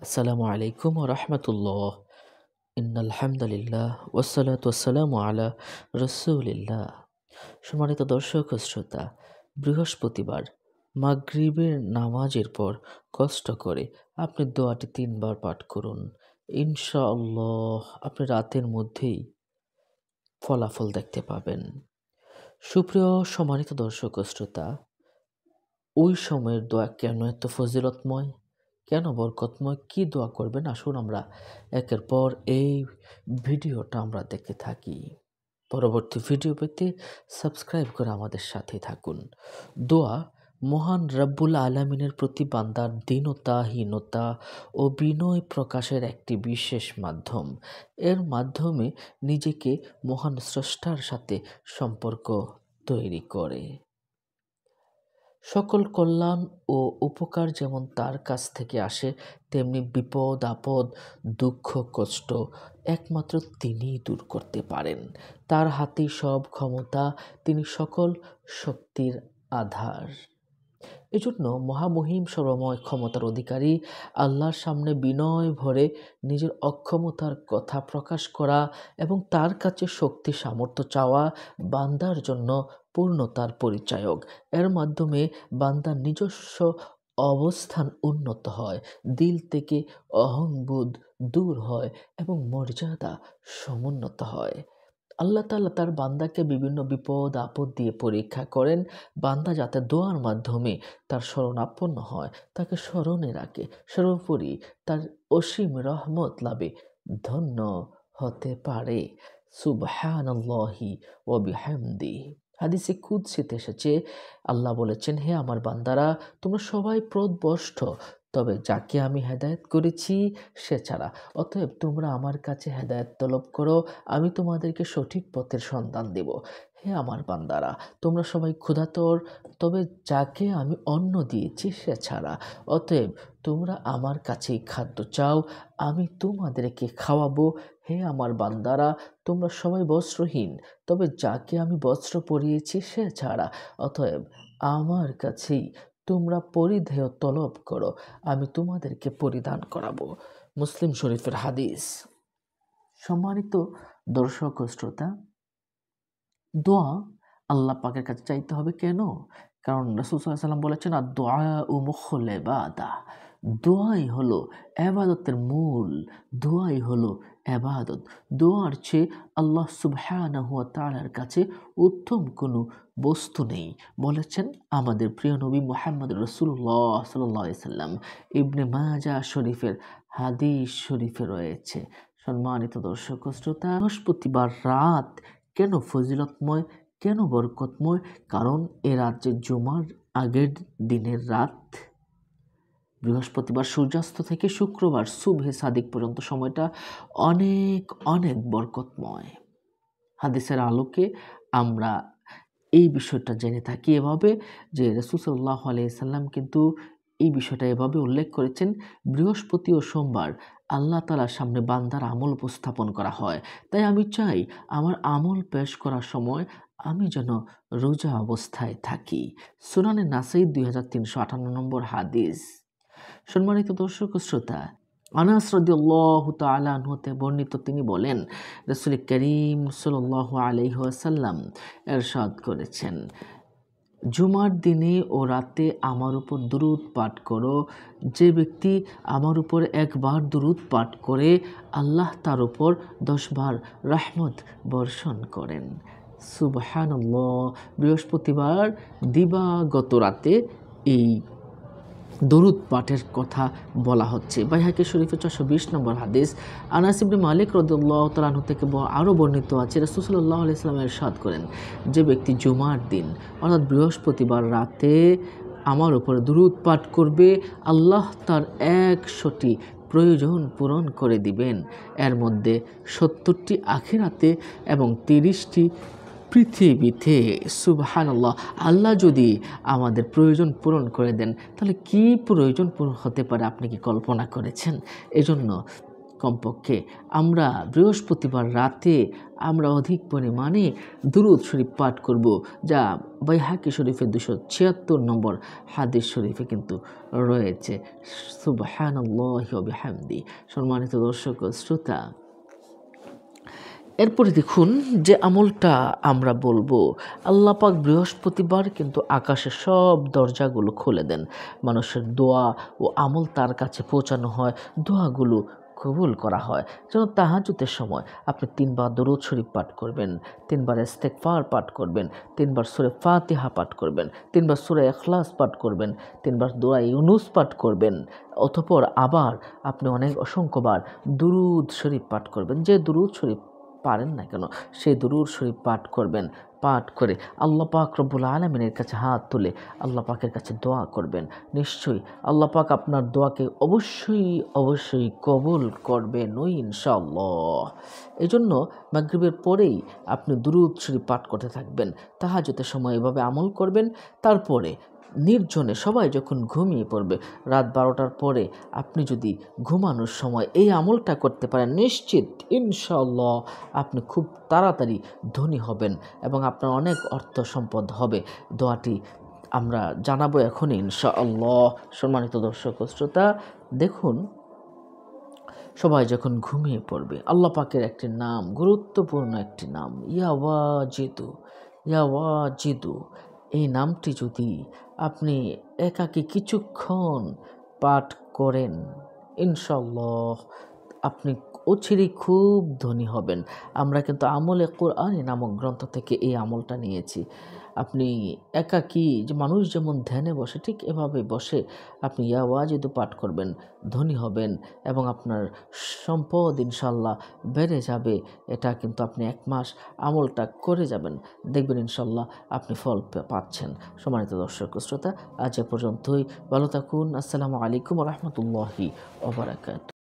আসসালামু আলাইকুম ওয়া রাহমাতুল্লাহ। ইন্নাল হামদুলিল্লাহ ওয়াসসালাতু ওয়াসসালামু আলা রাসূলিল্লাহ। সম্মানিত দর্শক ও শ্রোতা, বৃহস্পতিবার মাগরিবের নামাজের পর কষ্ট করে আপনি দোয়াটি ৩ বার পাঠ করুন। ইনশাআল্লাহ আপনি রাতের মধ্যেই ফলাফল দেখতে পাবেন। সুপ্রিয় সম্মানিত দর্শক ও শ্রোতা, ওই সময়ের দোয়া কেন এত ফজিলতময়, কেন বরকতময়, কি দোয়া করবেন, আসুন আমরা একের পর এই ভিডিওটা আমরা দেখতে থাকি। পরবর্তী ভিডিও পেতে সাবস্ক্রাইব করে আমাদের সাথে থাকুন। দোয়া মহান রব্বুল আলামিনের প্রতি বান্দার দীনতা, হীনতা ও বিনয় প্রকাশের একটি বিশেষ মাধ্যম। এর মাধ্যমে নিজেকে মহান স্রষ্টার সাথে সম্পর্ক তৈরি করে। সকল কল্যাণ ও উপকার যেমন তার কাছ থেকে আসে, তেমনি বিপদ আপদ, দুঃখ কষ্ট একমাত্র তিনিই দূর করতে পারেন। তার হাতেই সব ক্ষমতা, তিনি সকল শক্তির আধার। এজন্য মহামহিম সর্বময় ক্ষমতার অধিকারী আল্লাহর সামনে বিনয় ভরে নিজের অক্ষমতার কথা প্রকাশ করা এবং তার কাছে শক্তি সামর্থ্য চাওয়া বান্দার জন্য পূর্ণতার পরিচায়ক। এর মাধ্যমে বান্দার নিজস্ব অবস্থান উন্নত হয়, দিল থেকে অহংবোধ দূর হয় এবং মর্যাদা সমুন্নত হয়। আল্লাহ তাআলা তার বান্দাকে বিভিন্ন বিপদ আপদ দিয়ে পরীক্ষা করেন, বান্দা যাতে দোয়ার মাধ্যমে তার শরণাপন্ন হয়, তাকে স্মরণে রাখে, সর্বোপরি তার অসীম রহমত লাভে ধন্য হতে পারে। সুবহানাল্লাহি ওয়া বিহামদিহি। হাদিসে কুদসিতে এসেছে, আল্লাহ বলেছেন, হে আমার বান্দারা, তোমরা সবাই পথভ্রষ্ট, তবে যাকে আমি হেদায়েত করেছি সে ছাড়া। অতএব তোমরা আমার কাছে হেদায়েত তলব করো, আমি তোমাদেরকে সঠিক পথের সন্ধান দেব। হে আমার বান্দারা, তোমরা সবাই ক্ষুধাতুর, তবে যাকে আমি অন্ন দিয়েছি সে ছাড়া। অতএব তোমরা আমার কাছেই খাদ্য চাও, আমি তোমাদেরকে খাওয়াবো। হে আমার বান্দারা, তোমরা সবাই বস্ত্রহীন, তবে যাকে আমি বস্ত্র পরিয়েছি সে ছাড়া। অতএব আমার কাছেই তোমরা পরিধেয় তলব করো, আমি তোমাদেরকে পরিধান করাবো। মুসলিম শরীফের হাদিস। সম্মানিত দর্শক ও শ্রোতা, দোয়া আল্লাহ পাকের কাছে চাইতে হবে কেন? কারণ রাসূল সাল্লাল্লাহু আলাইহি ওয়াসাল্লাম বলেছেন, আদ-দুআউ মুখুল ইবাদাহ। দোয়াই হলো ইবাদতের মূল, দোয়াই হলো ইবাদত। দোয়ার চেয়ে আল্লাহ সুবহানাহু ওয়া তাআলার কাছে উত্তম কোনো বস্তু নেই, বলেছেন আমাদের প্রিয় নবী মুহাম্মদ রাসূলুল্লাহ সাল্লাল্লাহু আলাইহি সাল্লাম। ইবনে মাজাহ শরীফের হাদিস শরীফে রয়েছে। সম্মানিত দর্শক ও শ্রোতা, বৃহস্পতিবার রাত কেন ফজিলতময়, কেন বরকতময়? কারণ এ রাত জুমার আগের দিনের রাত। বৃহস্পতিবার সূর্যাস্ত থেকে শুক্রবার সুবহে সাদিক পর্যন্ত সময়টা অনেক অনেক বরকতময়। হাদিসের আলোকে আমরা এই বিষয়টা জেনে থাকি এভাবে যে রাসূল সাল্লাল্লাহু আলাইহি সাল্লাম কিন্তু এই বিষয়টা এভাবে উল্লেখ করেছেন, বৃহস্পতি ও সোমবার আল্লাহ তাআলার সামনে বান্দার আমল উপস্থাপন করা হয়। তাই আমি চাই আমার আমল পেশ করার সময় আমি যেন রোজা অবস্থায় থাকি। সুনানে নাসাই 2358 নম্বর হাদিস। সম্মানিত দর্শক ও শ্রোতা, আনাস রাদিয়াল্লাহু তাআলা আনহু হতে বর্ণিত, তিনি বলেন, রাসূল করিম সাল্লাল্লাহু আলাইহি ওয়াসাল্লাম ইরশাদ করেছেন, জুমার দিনে ও রাতে আমার উপর দুরূদ পাঠ করো। যে ব্যক্তি আমার উপর একবার দুরূদ পাঠ করে, আল্লাহ তার উপর 10 বার রহমত বর্ষণ করেন। সুবহানাল্লাহ। বৃহস্পতিবার দিবাগত রাতে এই দরুদ পাঠের কথা বলা হচ্ছে। বাইহাকি শরীফের 420 নম্বর হাদিস। আনাস ইবনে মালিক রাদিয়াল্লাহু তাআলা আনহু থেকে আরও বর্ণিত আছে, রাসূল সাল্লাল্লাহু আলাইহি ওয়াসাল্লাম ইরশাদ করেন, যে ব্যক্তি জুমার দিন অর্থাৎ বৃহস্পতিবার রাতে আমার উপর দুরূদ পাঠ করবে, আল্লাহ তার 100টি প্রয়োজন পূরণ করে দিবেন। এর মধ্যে 70টি আখিরাতে এবং 30টি পৃথিবীতে। সুবহানাল্লাহ। আল্লাহ যদি আমাদের প্রয়োজন পূরণ করে দেন, তাহলে কি প্রয়োজন পূরণ হতে পারে আপনি কি কল্পনা করেছেন? এজন্য কমপক্ষে আমরা বৃহস্পতিবার রাতে আমরা অধিক পরিমাণে দুরূদ শরীফ পাঠ করব, যা বাইহাকি শরীফের 276 নম্বর হাদিস শরীফে কিন্তু রয়েছে। সুবহানাল্লাহি ওয়া বিহামদি। সম্মানিত দর্শক ও শ্রোতা, এরপরে দেখুন যে আমলটা আমরা বলবো, আল্লাহ পাক বৃহস্পতিবার কিন্তু আকাশের সব দরজাগুলো খুলে দেন, মানুষের দোয়া ও আমল তার কাছে পৌঁছানো হয়, দোয়াগুলো কবুল করা হয়। যেন তাহাজ্জুদের সময় আপনি 3 বার দরুদ শরীফ পাঠ করবেন, 3 বার ইস্তেগফার পাঠ করবেন, 3 বার সূরা ফাতিহা পাঠ করবেন, 3 বার সূরা ইখলাস পাঠ করবেন, 3 বার দোয়া ইউনুস পাঠ করবেন। অতঃপর আবার আপনি অসংখ্যবার দুরুদ শরীফ পাঠ করবেন, যে দুরুদ শরীফ পারেন না কেন সেই দুরূদ শরীফ পাঠ করবেন। পাঠ করে আল্লাহ পাক রব্বুল আলামিনের কাছে হাত তুলে আল্লাহ পাকের কাছে দোয়া করবেন। নিশ্চয়ই আল্লাহ পাক আপনার দোয়াকে অবশ্যই কবুল করবেন ইনশাআল্লাহ। এই জন্য মাগরিবের পরেই আপনি দুরূদ শরীফ পাঠ করতে থাকবেন, তাহাজ্জুদের সময় এভাবে আমল করবেন। তারপরে নির্জনে সবাই যখন ঘুমিয়ে পড়বে, রাত 12টার পরে আপনি যদি ঘুমানোর সময় এই আমলটা করতে পারেন, নিশ্চিত ইনশাআল্লাহ আপনি খুব তাড়াতাড়ি ধনী হবেন এবং আপনার অনেক অর্থ সম্পদ হবে। দোয়াটি আমরা জানাবো এখনই ইনশাআল্লাহ। সম্মানিত দর্শক ও শ্রোতা, দেখুন সবাই যখন ঘুমিয়ে পড়বে, আল্লাহ পাকের একটি নাম, গুরুত্বপূর্ণ একটি নাম, ইয়া ওয়াজিদু, এই নামটি যদি আপনি একাকী কিছুক্ষণ পাঠ করেন, ইনশাআল্লাহ আপনি অচিরেই খুব ধনী হবেন। আমরা কিন্তু আমলে কোরআনী নামক গ্রন্থ থেকে এই আমলটা নিয়েছি। আপনি একাকী, যে মানুষ যেমন ধ্যানে বসে ঠিক এভাবে বসে আপনি ইয়া ওয়াজিদু পাঠ করবেন, ধনী হবেন এবং আপনার সম্পদ ইনশাআল্লাহ বেড়ে যাবে। এটা কিন্তু আপনি 1 মাস আমলটা করে যাবেন, দেখবেন ইনশাআল্লাহ আপনি ফল পাচ্ছেন। সম্মানিত দর্শক ও শ্রোতা, আজ এ পর্যন্তই। ভালো থাকুন। আসসালামু আলাইকুম ওয়া রাহমাতুল্লাহি ওয়া বারাকাতুহু।